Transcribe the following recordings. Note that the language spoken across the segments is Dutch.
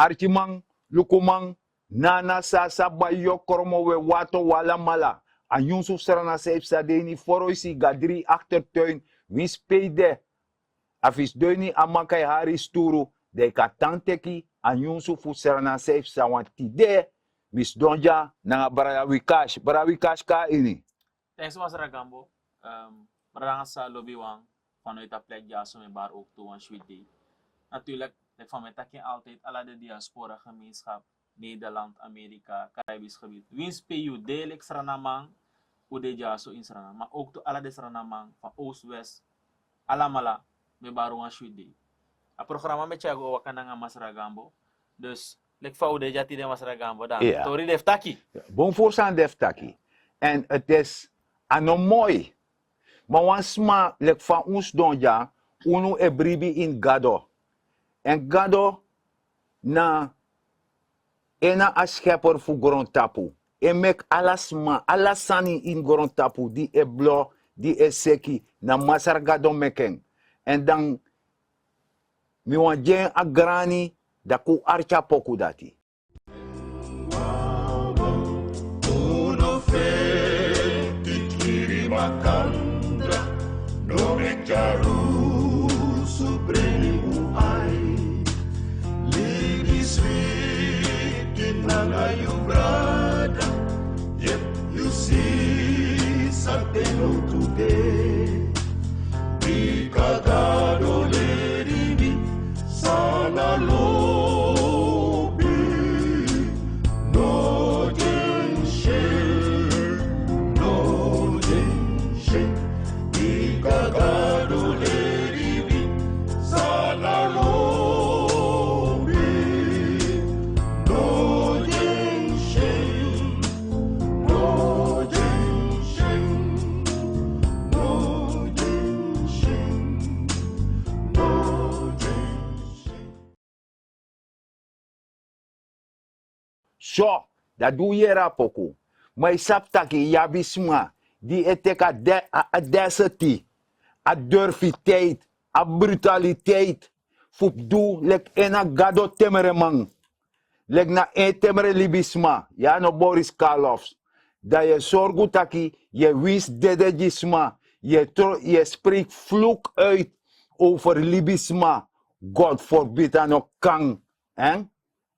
archimang, lukumang, nana sasa bayo koromo we wato wala mala. En Yusuf Serana safe sadeni foroisi gadri achtertuin, wins peide. Afis deni amakai hari sturu, de katanteki, en Yusuf Serana safe sawantide, mis donja na barawikash ka ini. Thanks Mas Ragambo. Marangas sa lobby wang vanuit dat plek jaso met bar ook toe aan Sweden. Natuurlijk, ik van met takje altijd alle de diaspora gemeenschap Nederland, Amerika, Caribisch gebied. Wins PU deel Sranamang, ude jaso in Sranamang, maar ook to alle de Sranamang van Oost-West, alamala met bar aan Sweden. Het programma met jou wakan nga Mas Ragambo. Dus lek fa ude jati de Mas Ragambo dan. Ja. Tori def taki. Bon voorstaan deftaki. En het is mooi. Maar wansma lek van ons donja, uno e bribi in gado. En gado na ena a schepper fu grondtapu. En mek alasani in grondtapu, die e blo, die e seki, na masar gado meken. En dan mi wan jen a grani, da ku archa poku dati. Makandra no me jaru supremo ai lady sweet in you brother yep you see something today be cagado lady me sana lobi no cagado lerivi salalobi no jenshen no jenshen no jenshen no jenshen. So, dat doe je rapoku. Maar saptaki yabisma, die eteka a deseti, a durfiteit, a brutaliteit. Fup du lek ena gado temere man. Lek na temere libisma, ja no Boris Karloffs. Dat je zorgu taki, je wist dedegisma, je spreekt vloek uit over libisma. God forbid aan ook kang.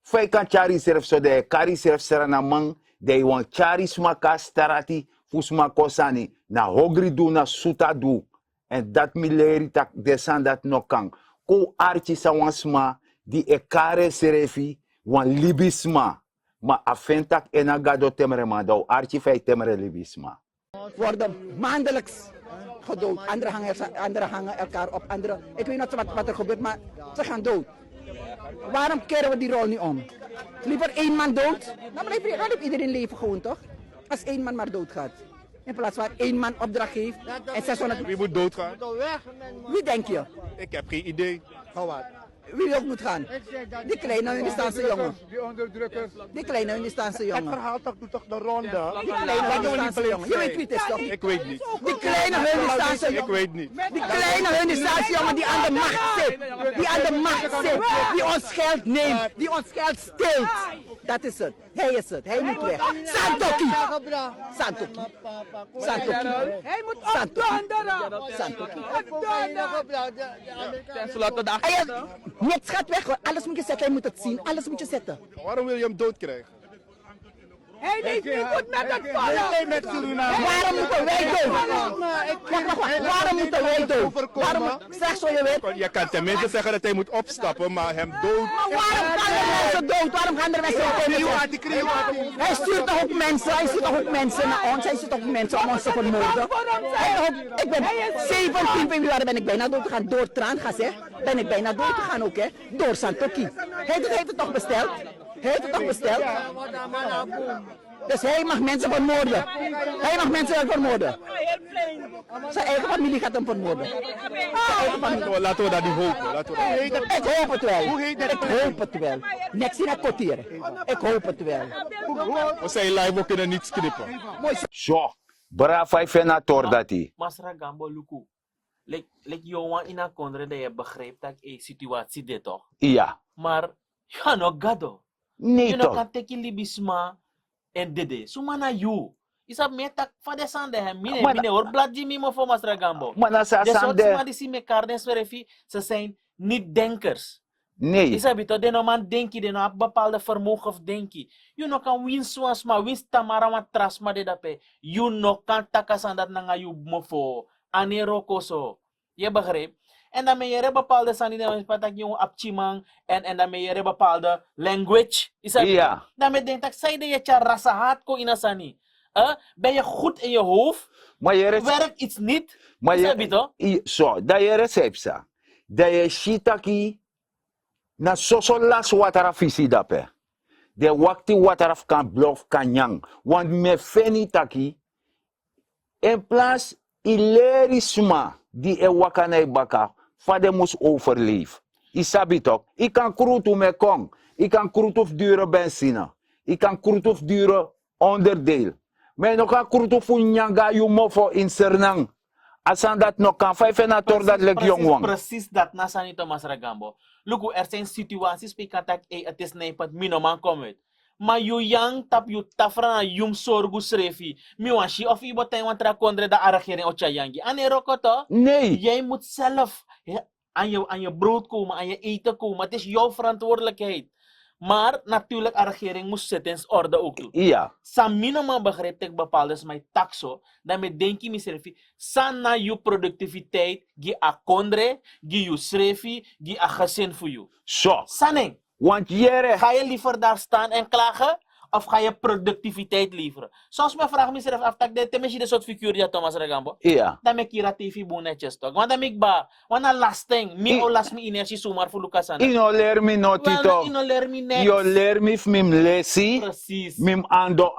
Fai kan chari serf so de kari serf serana man, de wan chari smaka starati, fusma kosani, na hogri du na suta du. En dat mileri tak desan dat no kang. Ko archi sa wan sma, di e kare serefi, wan libisma. Ma afentak enagado temere man, dau archi fai temere libisma. Worden maandelijks gedood. Anderen hangen elkaar op. Ik weet niet wat er gebeurt, maar ze gaan dood. Waarom keren we die rol niet om? Liever één man dood, dan blijft iedereen leven gewoon toch? Als één man maar doodgaat. In plaats van één man opdracht heeft en 600... Wie moet doodgaan? Wie denk je? Ik heb geen idee. Wie ook moet gaan? Die kleine Hundistaanse jongen. Die onderdrukkers. Die kleine Hundistaanse Het jongen. verhaal doet toch de ronde? Die kleine Hundistaanse jongen. Je weet wie het is toch? Ik weet niet. Die kleine Hundistaanse Ik jongen. weet niet. Die kleine Hundistaanse jongen die aan de macht zit. Die aan de macht zit. Die ons geld neemt. Die ons geld steelt. Dat is het. Hij is het. Hij moet weg. Santoki. Santoki. Santoki. Hij moet opdonderen. Santoki. Ten slotte de achterste. Niks gaat weg hoor. Alles moet je zetten. Hij moet het zien. Alles moet je zetten. Waarom wil je hem dood krijgen? Hij leeft niet goed met het volk. Met Suriname. Waarom moeten wij dood? Wacht. Waarom moeten wij dood? Waarom? Zeg zo je weet. Je kan tenminste zeggen dat hij moet opstappen, maar hem dood. Maar waarom gaan er mensen dood? Waarom gaan er mensen dood? Hij stuurt toch ook mensen naar ons. Hij stuurt toch ook mensen om ons te vermoorden. Ik ben 17 februari ben ik bijna dood gegaan. Door traangas hè. Ben ik bijna dood gegaan ook hè. Door Santoki. Hij heeft het toch besteld? Hij heeft het toch besteld? Dus hij mag mensen vermoorden. Hij mag mensen vermoorden. Zijn eigen familie gaat hem vermoorden. Laten we dat niet hopen. Ik hoop het wel. Hoe heet dat? Ik hoop het wel. Niks in het kwartier. Ik hoop het wel. We zijn live, we kunnen niets knippen. So, brava fena tordati. Mas Ragambo luku. Lek jongen in een kondre dat je begrijpt dat je situatie dit toch. Ja. Maar Ya no gado. Nee You know toch? kan teki libisma en dede. Sumana you. Isa metak fade sande hem. Mine or bladji mimo voor Masra Gambo. Maar dan sa De soort sande, sma die si me karden swerefi, ze zijn niet denkers. nee. Isa bito, de no man denki, de no ap bepaalde vermogen of denki. You no kan win swans ma, win tamara ma tras ma de dape. You no kan takasan dat na you mofo. Anero koso. Je begrijpt? En dan ben je bepaalde sanine, patak yung apchimang, en dan ben je bepaalde language. Isa bito. Ja. Dan ben je denk, zei de je tja rasahat ko inasani. Ben je goed in je hoofd? Maar je res- Werkt iets niet? maar Isa je- bito? so, dat je recept sa. Dat je shitaki na soso las water afisi dape. De wakti water af kan bluff kanyang. Want me feni taki, in plaats ileri suma die e wakana e baka, fade mus overleef. Isabi toch? Ik kan krutu me kong. Ik kan krutu of dure benzine. Ik kan krutu of dure onderdeel. Maar nog kan krutu fu nyanga yu mofo in Sernang. Asan dat nog kan 5 dat lek jong wang. Precies dat nasa nito Mas Ragambo. Luku, er zijn situaties pe katak het is neipat minoman komen. Maar yu yang tap yu tafra na yum sorgu srefi. Mi wanshi of ibo tayo wan tra kondre da aragering ocha yangi. Anero ko to? Nee. Jij moet zelf aan je brood komen, aan je eten komen. Het is jouw verantwoordelijkheid. Maar natuurlijk, de regering moet zettens orde ook doen. Ja. Sa minimum begrijp ik bepaalde mijn taxo, dan me denk je mezelf, sana je productiviteit, gi a kondre, gi je schrefi, gi a gezin voor je. Zo. Saneng, Want jere. ga je liever daar staan en klagen, of ga je productiviteit leveren? Soms me vraag mezelf af, tak de temesje de soort figuur ja Thomas Regambo. Ja. Dan me kira TV bu netjes toch. Want dan me ba, wana lasting, mi o las mi energie sumar voor Lucasan. Ino leer mi no tito. Ino leer mi next. Yo leer mi mim lesi. Precies. Mim ando.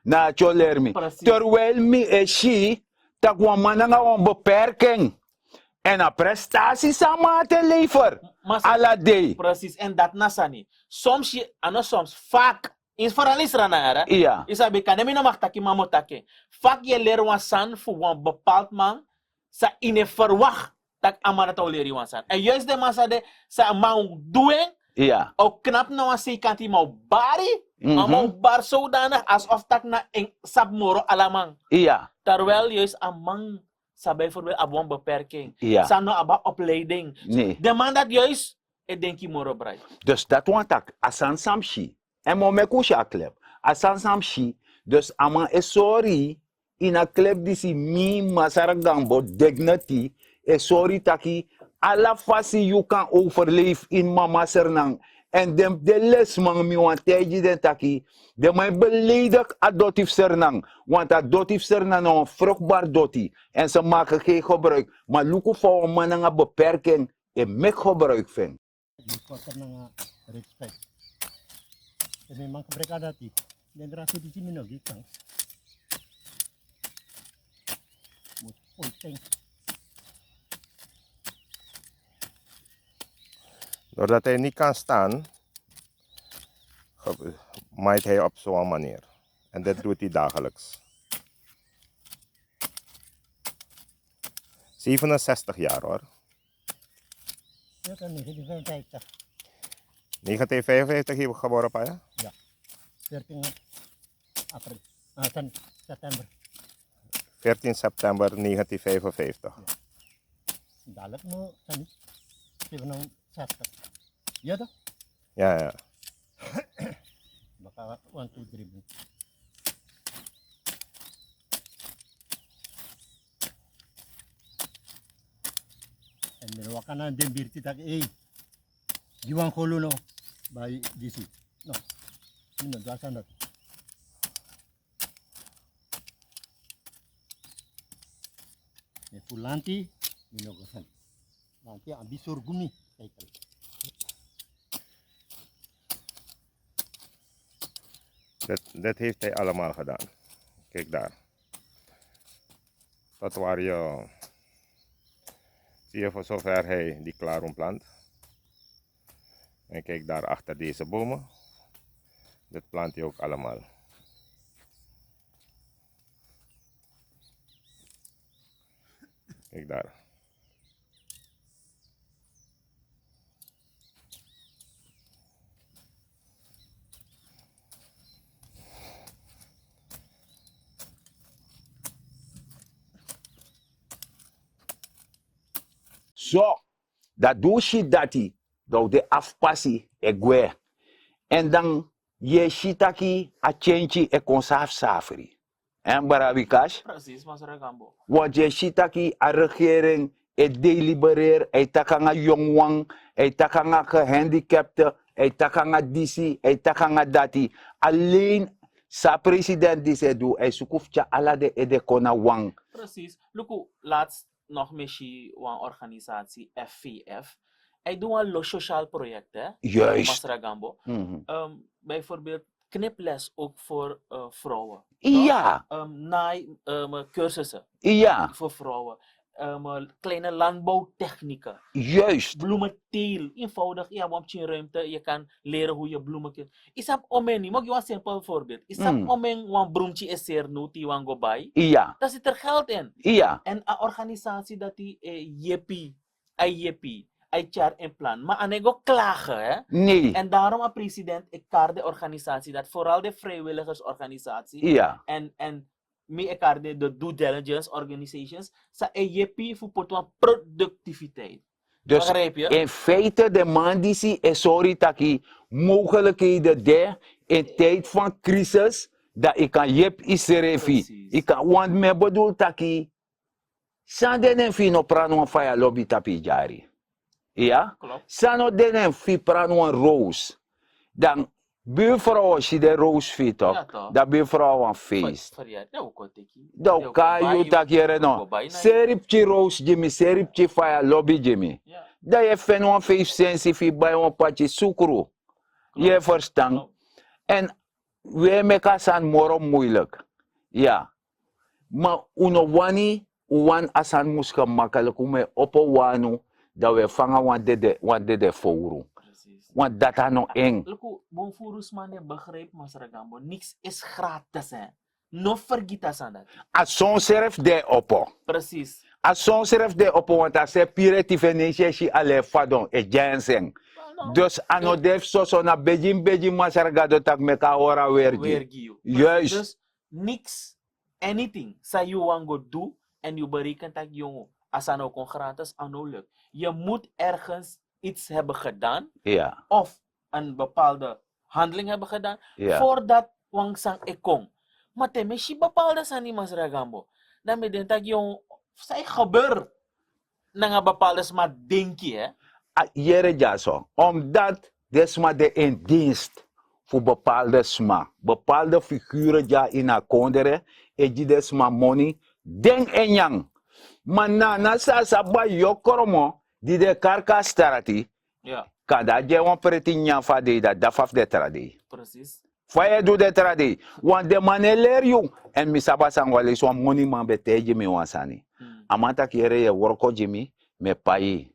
Na cho leer mi. Precies. Terwijl mi e shi. Tak wan mananga wan beperking. En a prestatie sama te lever. Mas- Alla day. Precies. En dat nasani. Soms je, ano soms, vaak, in vooral is rana era. Ja. Isabi kan nemi no maktaki mamotake. Vaak je leer wan san voor wan bepaald man sa ine verwacht tak amana to leri wan san. En juist de massa de sa man doen Ja. ook knap na wan si kanti mau bari. Mhm. Mau bar zodanig alsof tak na en sap moro alamang. Ja. Terwijl juist amang sa bijvoorbeeld abong beperking. Ja. Sa no aba opleiding. Nee. De man dat juist, ik denk je moro brai. Dus dat want tak. Asan samshi. En mo me kusha klep. Asan samshi. Dus ama e sorry. In a klep disi mi masaragambo dignity. E sorry taki. Alla fasi you can overleef in mama sernang. En de les man mi want teji den taki. De mij beledig adoptief sernang. Want adoptief sernang is een vruchtbaar doti. En ze maken geen gebruik. Maar luku voor een man een beperking. En mek gebruik van. Kota ng respect. E memang kemerdekaan dati. Dan rasa di sini no gitang. Ponteng. Doordat hij niet kan staan, maait hij op zo'n manier. En dat doet hij dagelijks. 67 jaar hoor. Ya kan 1955. 1955 heb ik geboren pa ja? 14 April. September. 14 september 1955. Dalat mo sani. 67. Ya dah. Ja, ja. Baka 1 2 3. En menawakan na din birti tak Giwang kolo no by DC. No. Ini gasan dat. Ne fulanti minogosan. Nanti ambisur gumi kaitan. Dat heeft hij allemaal gedaan. Kijk daar. Dat waar je... Zie je voor zover hij die klaroen plant. En kijk daar achter deze bomen. Dat plant hij ook allemaal. Kijk daar. Zo, dat doe je dat hij, dat de afpassie, egwe. En dan, je shitaki, a change, e konsaaf safari. En barabikash, Precies, Masara Gambo. want je shitaki, a regering, e delibereer, e takanga jongwang, e takanga gehandicapte, e takanga disi, e takanga dati. Alleen, sa president die ze doet, e sukufcha ala de kona wang. Precies. Luku, laatst nog misschien een organisatie, FVF. Hij doet een sociaal project, hè? Juist. Masara Gambo. Mhm. Bijvoorbeeld kniples ook voor vrouwen. Ja, Cursussen ja, voor vrouwen. Kleine landbouwtechnieken. juist. Bloementeel. Eenvoudig. Ja, want je ruimte. Je kan leren hoe je bloemen kunt. Isap omeni. Mag je een simpel voorbeeld. Isap omen wan bloemtje is zeer nood. Wan go bij. Ja, Daar zit er geld in. ja, En een organisatie dat die jepi, char en plan. Maar aan go klagen, hè? nee, En daarom een president, ik kaart de organisatie, dat vooral de vrijwilligersorganisatie ja, en me kaart de due diligence organizations, sa EJP voor potwan productiviteit. dus Begrijp je? in feite de man die zie is sorry taki mogelijkheden daar in tijd van crisis dat ik kan jep iserefi. Precies. Ik kan, want me bedoel taki sande den fi no prano fire lobby tapi jari. Ja? Klopt. Sano den fi prano een roos. Dan buurvrouw als je de roos fi Ja, toch, toch. dat buurvrouw een feest. Verjaard. Ja, ook wat ik. Do kayu takere no. Seripchi roos Jimmy, seripchi fire lobby Jimmy. Ja. Dat je fen een 5 cent fi bij een patje sukru. Je verstand. Klopt. En we maken san moro moeilijk. Ja. Maar uno wani, wan asan muska makkelijk om op wanu dat we vangen want de fouru. Precies. Want dat is nog eng. Luku, bon furusman je begrijpt, Masara Gambo, niks is gratis, hè? No vergiet aan dat. Als zo'n serf de oppo. Precies. Als zo'n serf de oppo, want als je pirate venetië alle fadon, e janseng. Dus ano def so na bejim masargado tak meka ora Weer wergi. giu. Juist. Dus niks, anything, sa you want go do en you berekent dat jongen, als dat nou kon gratis, ano lukt. Je moet ergens iets hebben gedaan Ja, of een bepaalde handeling hebben gedaan ja. voordat wang sang ekong. Maar te meshi bepaalde sa ni Masara Gambo. Dan me den tak yung say gebeur na nga bepaalde sma denki, hè? Jere jaso. Omdat desma de in dienst voor bepaalde sma. Bepaalde figuren ja in a kondere. E die desma money. Den en yang. Maar na sa ba yokoromo. Die de karka starati. Ja, Kada je wan preti nyafa de da dafaf de tradi. precies. Faya do de tradi. Want de maneler you. En misaba sangwale so money man bete jimi wansani. Amanta kere ye worko jimi. Me payi.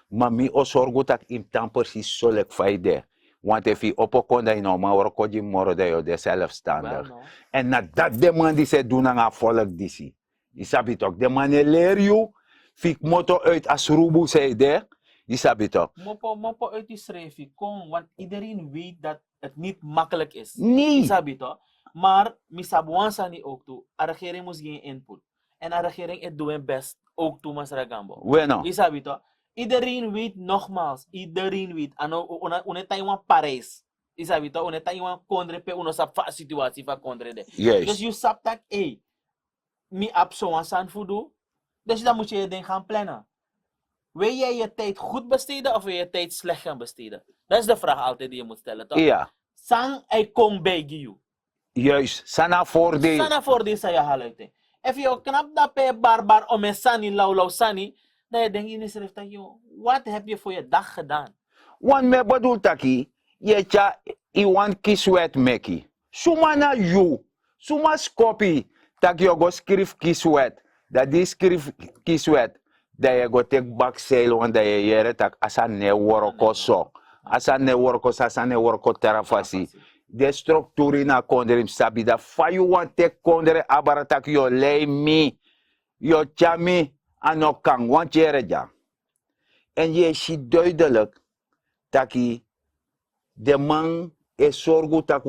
Mami o sorgo tak im tamper si solek faide. Want if je opkomt dan nou maar worko jimi moro de yo de zelfstandig. Well, no. En na dat de man die se doen aan volk disi. Isabi toch. De maneler you. Fik moto uit as rubu zei de. Isabi toch. Mopo uit die schrijfje kon, want iedereen weet dat het niet makkelijk is. Nee. Isabi toch? Maar misabuan sa ni ook toe. A regering moest geen input. En a regering het doen best ook toe Masara Gambo. Bueno. Isabi toch? Iedereen weet nogmaals, iedereen weet. Ano une Taiwan Parijs. Isabi toch? Une Taiwan kondre pe uno sap fa situatie fa kondre de. Dus Juist. je sap tak mi ap zo aan san fudu. Dus dan moet je je ding gaan plannen. Wil jij je tijd goed besteden of wil je je tijd slecht gaan besteden? Dat is de vraag altijd die je moet stellen, toch? Ja. Sang ay kong bij you. Juist. Sana voordeel. Sana voor die sa je haluite. If je knap dat pe barbar om een sani laulau sani, dan je denkt in de schrift dat je, wat heb je voor je dag gedaan? Want me bedoel taki. Je cha iwan kiswet meki. Suma na you. Suma skopi. Tak yo go skrif kiswet. Dat die skrif kiswet. Dat je go take back sale. Want dat je jere tak asa ne worko so. Asa ne worko terafasi. De structuur na kondrim sabi da fayu wan tek kondre abaratak yo lei mi yo chami ano kang wan chereja. En je ziet duidelijk dat de man is zorgen dat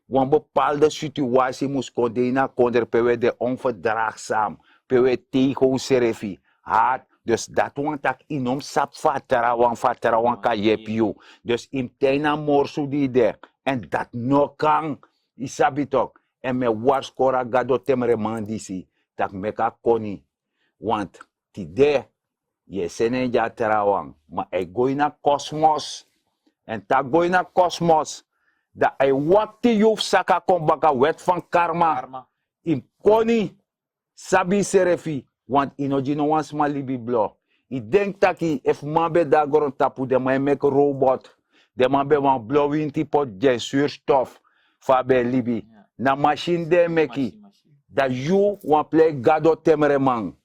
wan bepaalde situatie moest kondena kondre pewe de onverdraagzaam pewe tegen serefi haat Dus dat want tak inom sap fatara ka yep you. Dus im teina morsu di de. En dat no kan. Isabi tok. En me wars kora gado temre mandisi. Tak meka koni. Want tide. Je sene ja terawang. Maar I go in a cosmos. En tak go in a cosmos. Dat I wakti yuf saka kombaka wet van karma. Im koni. Sabi serefi. Want inoji no wans ma libi blo. I denk taki if mabe da goron tapu de ma make robot. De mabe wan blowing tipo je zuurstof. Fabe libi. Na machine de meki. Da you wan play gado temere man.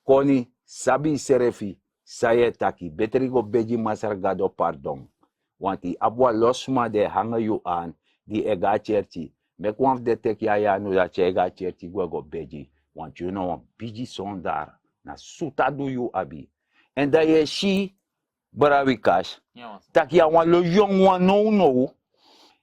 Koni sabi serefi. Saye taki. Beteri go beji masar gado pardon. Want i abwa losma de hanga you aan. Di ega cherchi. Mek wan de tek ya nu da che ega cherchi go beji. Want you know, biji son daar. Na suta do you abi. En dat je shi, barawikas. Tak ya wan lo young one no.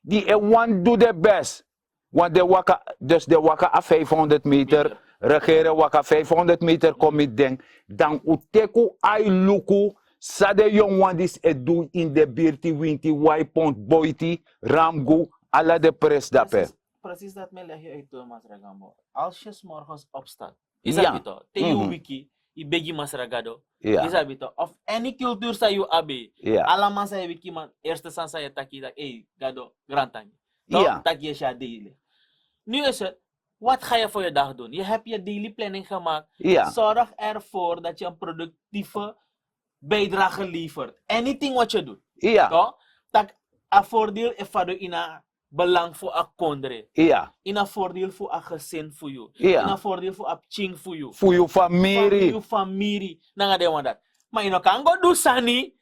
Die one do the best. Want de waka, dus de waka a 500 meter. Regeren waka 500 meter komit denk. Dan uteku ai luku. Sa de young one dis do in de birti winti waipont boiti. Ramgu. Ala de pres dape. Precies dat mij leg je uit, Mas Ragambo. Als je 's morgens opstaat, Ja. isabi to, te you wiki, i begi Mas Ragado, Ja. isabi to, of any cultuur sa you abe, Ja. alaman sa wiki man, eerste san sa je taki dat, gado, grantangi. To, Ja. taki je sha daily. Nu is het, wat ga je voor je dag doen? Je hebt je daily planning gemaakt. Ja. Zorg ervoor dat je een productieve bijdrage levert. Anything wat je doet. Ja. To, tak, a voordeel is vado ina belang voor a kondre. Ja. In een voordeel voor een gezin voor jou. Ja. In een voordeel voor een ching voor jou. Voor je familie. Voor je familie. Nanga de want dat. Maar je kan go do sani.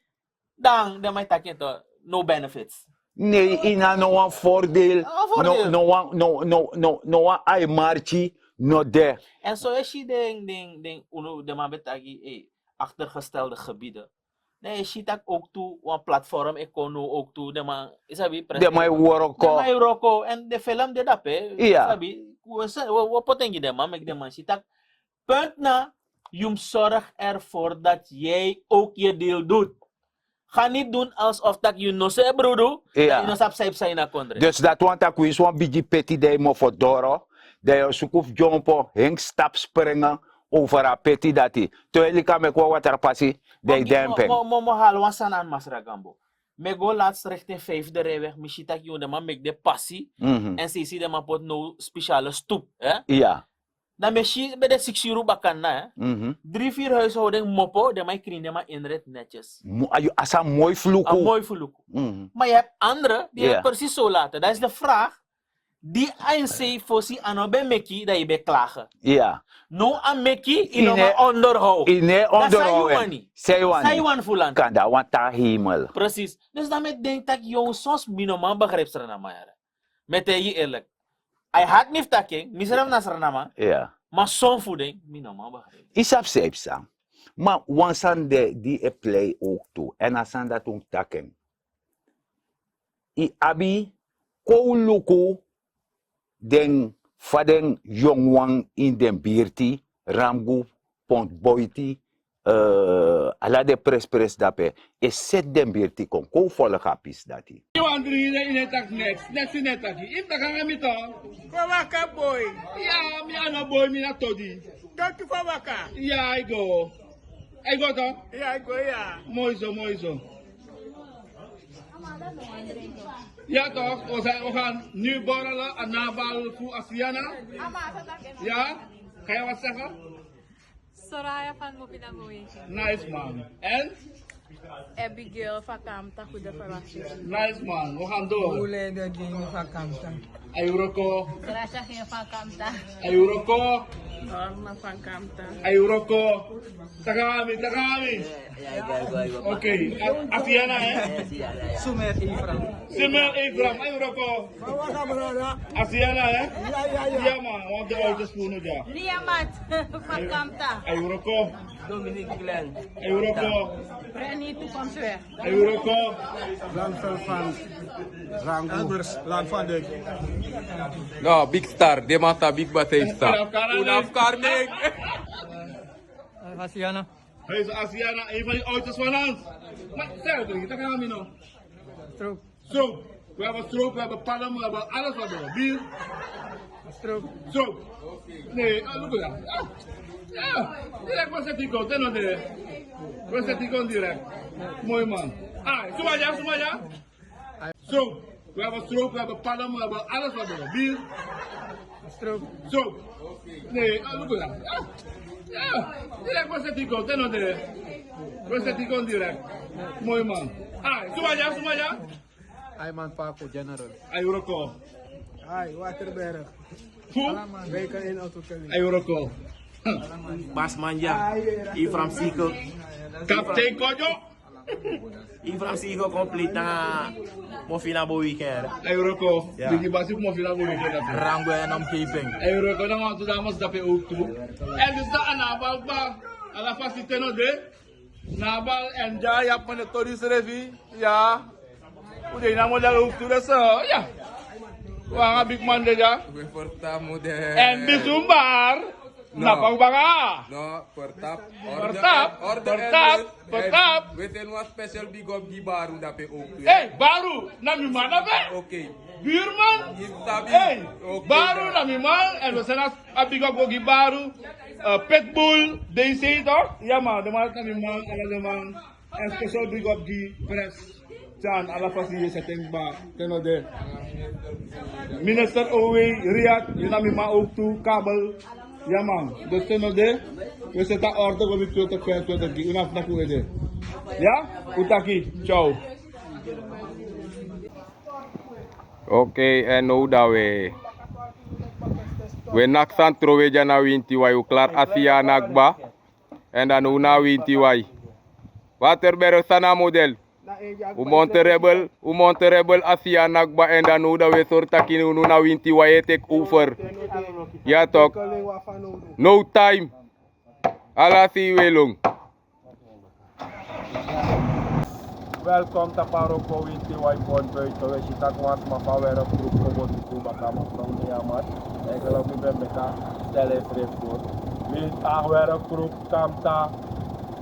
Dan de mij takken to no benefits. Nee, ina no een voordeel. voordeel. No een ai marchi. No de. En zo is je uno de man betagi achtergestelde gebieden. Nee, je ziet ook toe een platform econo ook toe de man isabi De mij woroko. de mij roko en de film de dap Ja. isabi we potengi de man de man ziet punt na je zorg ervoor dat jij ook je deel doet. Ga niet doen alsof dat je no se brodo Ja. je no sap saip sai na kondre. Dus dat want dat quiz wan bigi peti de mo for doro. De je sukuf jompo heng stap springen over a peti dati. Terwijl ik me kwa water passi de dempen. Mo halwa sanan Mas Ragambo. Me go laatst richting 5de rijweg. Mishitak je de man make de passie. En ze de man pot no speciale stoep. Ja. Dan meshi bij de 6 euro bakan na. 3-4 huishouding mopo. De man kring de man inred netjes. Asa mooi Een vloeko. mooi verloek. Maar je hebt anderen die Ja. het precies zo laten. Dat is de vraag. Die ANC voorzien aan bij meki dat je bij klagen. Ja. No aan meki in Ine- een onderhoud. Ine Dat zei onderhouden. Juwani. Seiwani. Saiwan fulan. Kan dat want ta hemel. Precies. Dus daarmee denk ik dat je soms minoman begrijpt Sranama. Met je eerlijk. Hij had niet taking, misrem na Sranama, Ja. maar zo'n voeding, minoman begrijpt. Isap sepsa. Maar wansan de die e play ook toe. En asan dat ook taken. I abi ko luku den faden jongwang in den birti ramgu pont boiti ala de pres dape e set den birti kon ko volle kapis dati. You want to read in attack next in attack. If the Kangamito, Waka boy. yeah, me and a boy, me not toddy. Don't you for waka? Yeah, I go. I go to Yeah, I go yeah. Moiso. Ja toch, we gaan nu borrelen en naballen voor Asiana. Ja, ga je wat zeggen? Soraya van Mopinamoy. Nice man. En? Abigail van Kamta, goede verwachting. Nice man, we gaan door. Ule de ding van Kamta. Ayuroko, Gracia van Kamta. Ayuroko, Norma van Kamta. Ayuroko. Takami. Oké, Asiana Sumer Ifram. Simmer Abraham, Ayuroko. Waka brother. Asiana Ja. Ja man, want de ouders spoelen ja. Niamat van Kamta. Ayuroko, Dominic Glenn. Ayuroko, Brenny toekomstweg. Ayuroko. Lansel van Rango. Albers, Land van Dijk. No, big star. Dia mata big bata star. Unaf Karmik. Asiana. Hij is Asiana, een van die ouders van ons. Maar stel je, dat gaan we nog. Stroop. We hebben stroop, we hebben palm, we hebben alles wat we hebben. Bier. Stroop. Nee, look at that. Ja, direct was het ikon, ten onder. Was het ikon direct. Mooi man. Sumaya. Stroop. We hebben stroop, we hebben palm, we hebben alles wat we hebben. Bier. Stroop. Nee, look at that. Ja, direct was het ikon, ten onder. Was het ikon direct. Mooi man. Sumaya. Ayman Paco, General. Euroko. Ay, Waterberg. Hoe? Weken in Autokelly. Euroko. Bas Manja, Ifram Sico. Kaptein Kojo. Ifram Sico complete na Mofina bo weekend. Euroko. Ja. Die basi mo fila mo weekend. Rango en omgeving. Euroko na mga damas dapat ook toe. En dus da anabal ba ala fasiteno de nabal enjoy apa ne tourist revi ya. Udah na mo dal ook toe so ya. Wah big man de ja. We portamo de. En bisumbar. Napang banga. No, portap. Portap. Within one special big up di baru dapat ook. Baru na mi mana be? Okay. Buurman. Instabi. Okay. Baru na mi man en we zijn abigo gogi baru. Pitbull, DC toch? Ja man, de man na mi man, ala de man. En special big up di press. Chan ala fasi setting ba tenode. Minister Owe, Riyad, yun na mi man ook toe, kabel. Ja man, dus tenode. We zetten orde op die 2025. Unaf na ku ede. Ja? Utaki. Ciao. Oké, en nou dat we naksan trowe jana winti wai u klaar Asia nakba en dan u na winti wai. Waterberg sana model. U monterebel Asia nakba en dan u dat we sortaki nu na winti wai tek over. Ja toch? No time. Ala si welong. Welkom ta paroko winti wai pon buiten. We zitten kwart maar van weer op groep gewoon die kuba kama from Niamat. Ik geloof niet bij elkaar stellen voor. We gaan weer op groep kamta.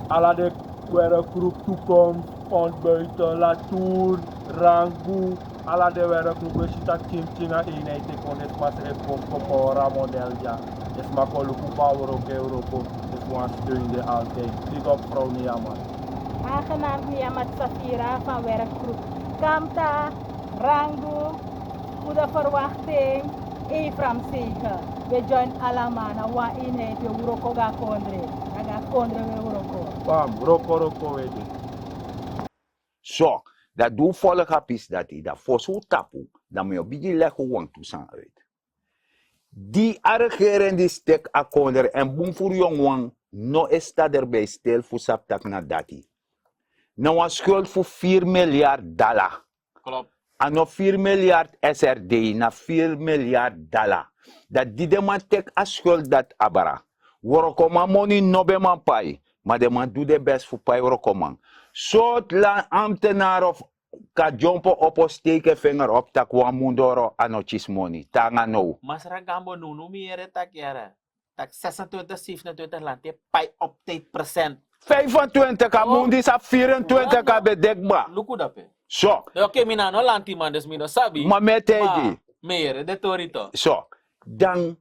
Alla de weer op groep toekomst. Pon buiten la tour rangu. Alla de weer op groep we zitten chimchinga eenheid. Ik kon het maar even voor model ja. Dus maar kon lukken power ook Europa. Dus we steun de altijd. Big up vrouw Niamat. Aangenaamd Niamat Safira van werkgroep Kamta, Rangu, Goede Verwachting, Efram Segen. We join allemaal wa eenheid we Uroko ga kondre. Ga kondre we Uroko. Bam, roko weet je. Zo, dat doe volle kapis dat hij dat voor zo tapu, dan moet je bigi leggen wang toesan uit. Die regering die stek akonder en boem voor jong wang, no esta erbij stel voor saptak na dati. Nou een schuld voor $4 miljard. Klopt. En nog $4 miljard SRD, na $4 miljard. Dat die de man tek a schuld dat abara. Worokoma money no be man pai, maar de man doet de best voor pai worokoma. Soort la ambtenaar of ka jumpo op o steken vinger op tak wa mundoro anochis money. Tanga no. Masra gambo nunu miere tak yara. Tak 26, 27 lante pai op 10%. 25 ka mundi sa 24 ka bedekba. Luku dape. So. Oke, mina no lanti man des mino sabi. Ma meteji. Meere de torito. So. Dan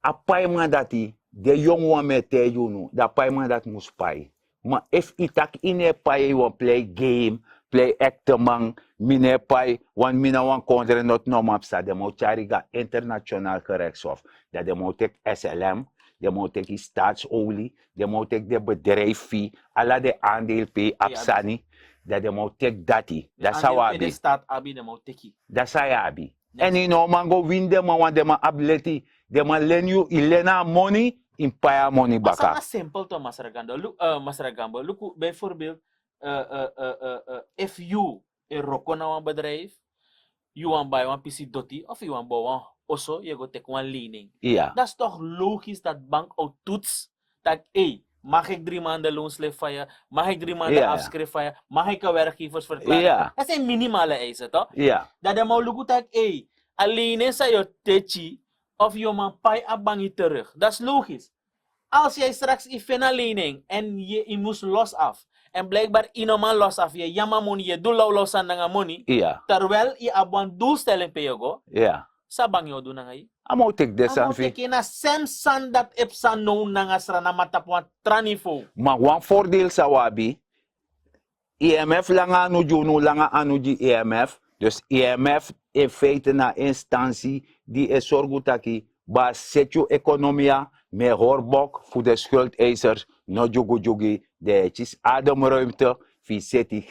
a pai man dati de jong wan meteji nu. Da pai man dat mus pai. Ma if itak ine pai wan play game, play actor man, mine pai, wan mina wan kondre not no mapsa de mo chariga internationaal gerechtshof. Dat de mo tek SLM. Je moet de staatsolie, je moet de bedrijfsfee, alle de aandeel absani, dat je moet dati. Dat zou abi. De staat abi de moet teki. Dat zou abi. En in omango winde man want de man ableti, de man len you ilena money in paya money baka. Dat is simpel toch Masragambo. Look bijvoorbeeld, if you een rokona wan bedrijf, you want buy one PC doti of you want buy one also, je gaat take one lening. Ja. Dat is toch logisch dat bank ook toets dat, mag ik 3 maanden loonslip van je? Mag ik 3 maanden afschrift van je? Mag ik een werkgeversverklaring? Ja. Dat zijn minimale eisen, toch? Ja. Dat je moet lukken dat, alleen is je techi of je man pay abangi terug. Dat is logisch. als jij straks in een lening en je moest los af. En blijkbaar inoman los af. Je jammer money, je doet los aan de money. Ja. Terwijl je op een doelstelling pego. Ja. Sabang yo doen nga. Amo tek de Amo sanfi. teki na semsan dat epsan no nga srana matapwan tranifo. Maar wan voordeel sa wabi, IMF langa anu junu langa anu di IMF. Dus IMF in feite na instantie die is zorgutaki ba socio-economia me horbok voor de schuldeisers no jugi de is ademruimte fi seti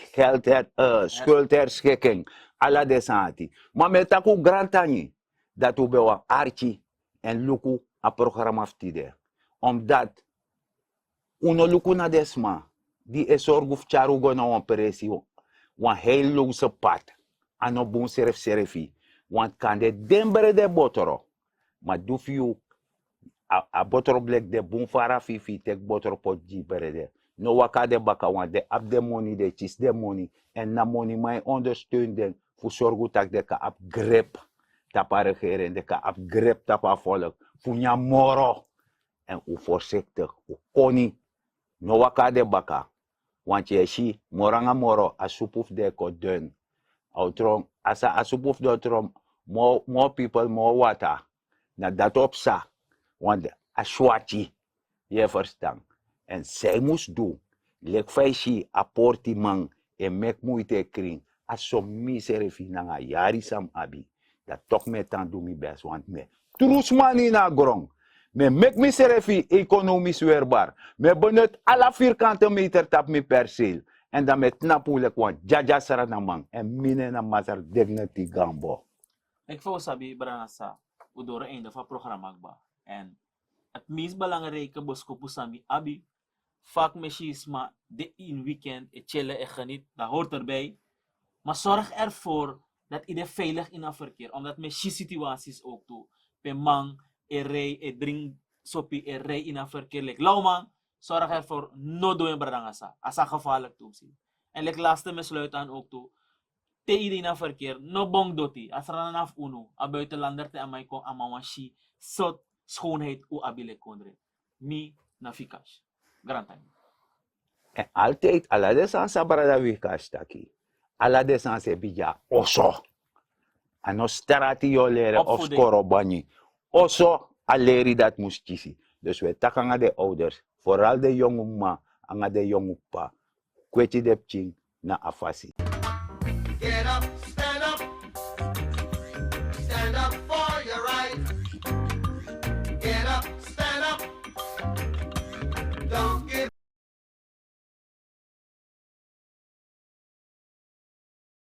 schuldherschikking ala de santi. Maar met taku grantani dat we bewa archi en luku a programma ftide. Omdat uno luku na desma die is zorguf charugo na wan presio wan heel loose pad. Ano bon serefi. Want kan de dembere de botoro. Maar doef you a botoro blek de bon fara fifi tek botoro pot jibere de. No waka de baka want de ap de money de chis de money. En na money mij ondersteunen voor zorgen dat de ka ap grip tapa regeren. De ka ap grip tapa volk. Voor nya moro. En u voorzichtig. U koni. No waka de baka. Want je si moranga moro a supuf de ko dun. Outrom, asa asupuf dotrom, more people, more water. Na dat op sa, want aswati, je verstaan. En zij moest doen, lek feishi apporti man, en mek moeite kring, aso miserefi na yari sam abi. Dat toch met aan doen mi best, want me trusmani na grong. Me mek miserefi economisch weerbaar. Me benut alle vierkante meter tap mi perceel. En dan met napulek want jaja saranamang en mine na mazar dignity gambo. Ik vou sabi branasa udora einde van programma ba. En het meest belangrijke bosko pusami abi vaak meshisma de in weekend e chille e geniet, dat hoort erbij. Maar zorg ervoor dat iedereen veilig in het verkeer, omdat meshi situaties ook toe. Pe man e rij e drink sopi e rij in het verkeer lek lauwman. Zorg ervoor no doen brandasa. Asa gevaarlijk toe zien. En lek laatste me sluit aan ook toe. Te iedereen na verkeer. No bong doti. As er af uno. A buitenlander te amai kon amawashi. Sot schoonheid u abile kondre. Mi na fikash. Garantan. En altijd ala de sansa barada wikash taki. Ala de sansa bija oso. Ano starati yo lere of skoro bani. Oso a leri dat moest kiezen. Dus we takken aan de ouders. Vooral de jonge ma, aan de jonge pa. Kwetje de pching na afasi.